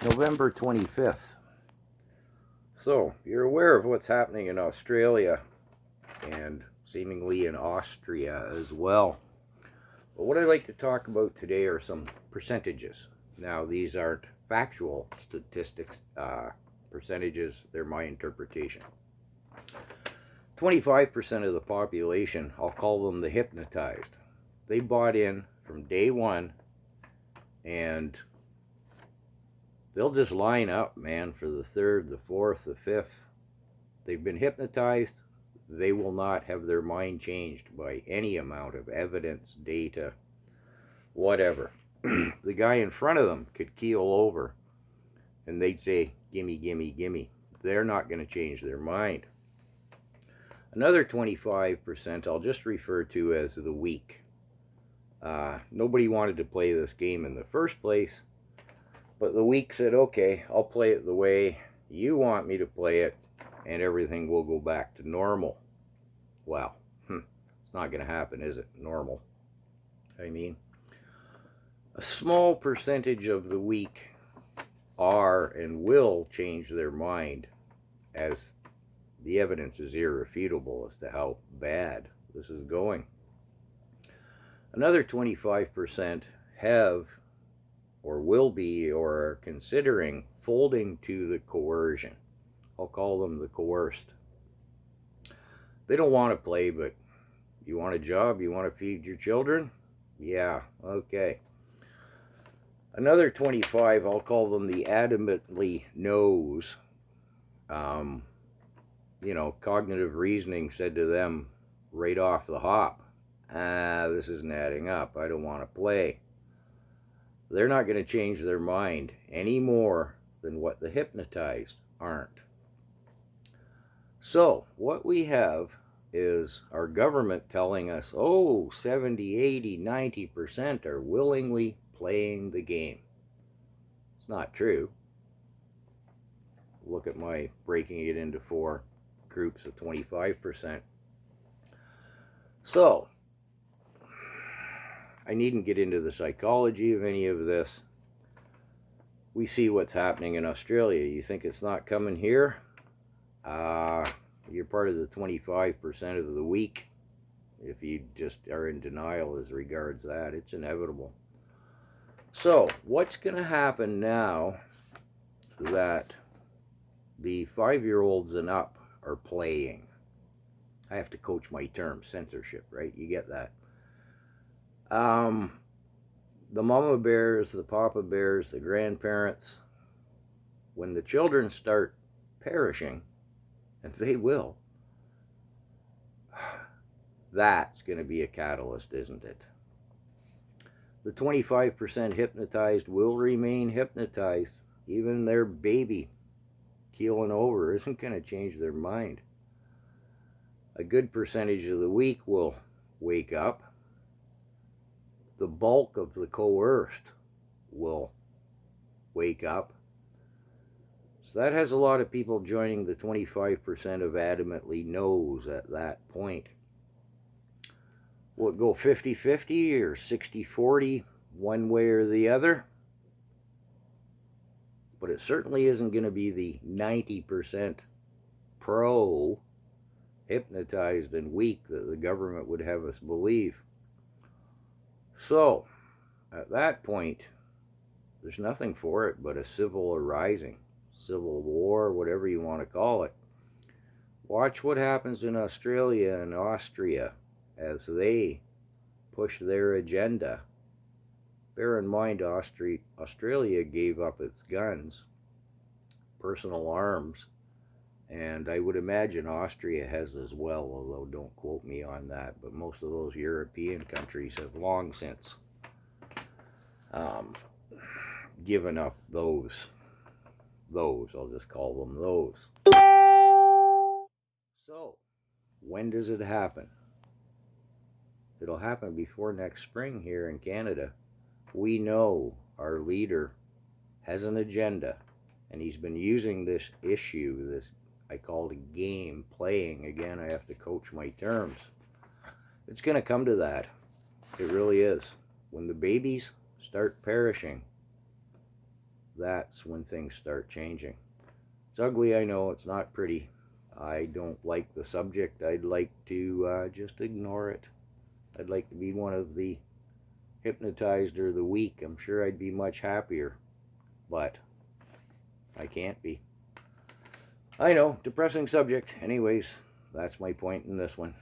November 25th. So, you're aware of what's happening in Australia and seemingly in Austria as well. But what I'd like to talk about today are some percentages. Now, these aren't factual statistics, percentages, they're my interpretation. 25% of the population, I'll call them the hypnotized. They bought in from day one, and they'll just line up, man, for the third, the fourth, the fifth. They've been hypnotized. They will not have their mind changed by any amount of evidence, data, whatever. The guy in front of them could keel over and they'd say, gimme, gimme, gimme. They're not going to change their mind. Another 25% I'll just refer to as the weak. Nobody wanted to play this game in the first place, but the weak said, okay, I'll play it the way you want me to play it, and everything will go back to normal. Well, it's not going to happen, is it? Normal. I mean, a small percentage of the weak are and will change their mind, as the evidence is irrefutable as to how bad this is going. Another 25% have or will be or are considering folding to the coercion. I'll call them the coerced. They don't want to play, but you want a job? You want to feed your children? Yeah, okay. Another 25, I'll call them the adamantly no's. Cognitive reasoning said to them right off the hop, this isn't adding up. I don't want to play. They're not going to change their mind any more than what the hypnotized aren't. So, what we have is our government telling us, 70, 80, 90% are willingly playing the game. It's not true. Look at my breaking it into 4 groups of 25%. So, I needn't get into the psychology of any of this. We see what's happening in Australia. You think it's not coming here? You're part of the 25% of the weak. If you just are in denial as regards that, it's inevitable. So, what's going to happen now that the 5-year-olds and up are playing? I have to coach my term, censorship, right? You get that. The mama bears, the papa bears, the grandparents, when the children start perishing, and they will, that's going to be a catalyst, isn't it? The 25% hypnotized will remain hypnotized. Even their baby keeling over isn't going to change their mind. A good percentage of the weak will wake up. The bulk of the coerced will wake up. So that has a lot of people joining the 25% of adamantly no's at that point. Will it go 50-50 or 60-40 one way or the other? But it certainly isn't going to be the 90% pro hypnotized and weak that the government would have us believe. So, at that point, there's nothing for it but a civil arising, civil war, whatever you want to call it. Watch what happens in Australia and Austria as they push their agenda. Bear in mind, Australia gave up its guns, personal arms, and I would imagine Austria has as well, although don't quote me on that, but most of those European countries have long since given up those, I'll just call them those. So, when does it happen? It'll happen before next spring here in Canada. We know our leader has an agenda, and he's been using this issue, this I call it a game, playing. Again, I have to coach my terms. It's going to come to that. It really is. When the babies start perishing, that's when things start changing. It's ugly, I know, it's not pretty. I don't like the subject. I'd like to just ignore it. I'd like to be one of the hypnotized or the weak. I'm sure I'd be much happier, but I can't be. I know, depressing subject. Anyways, that's my point in this one.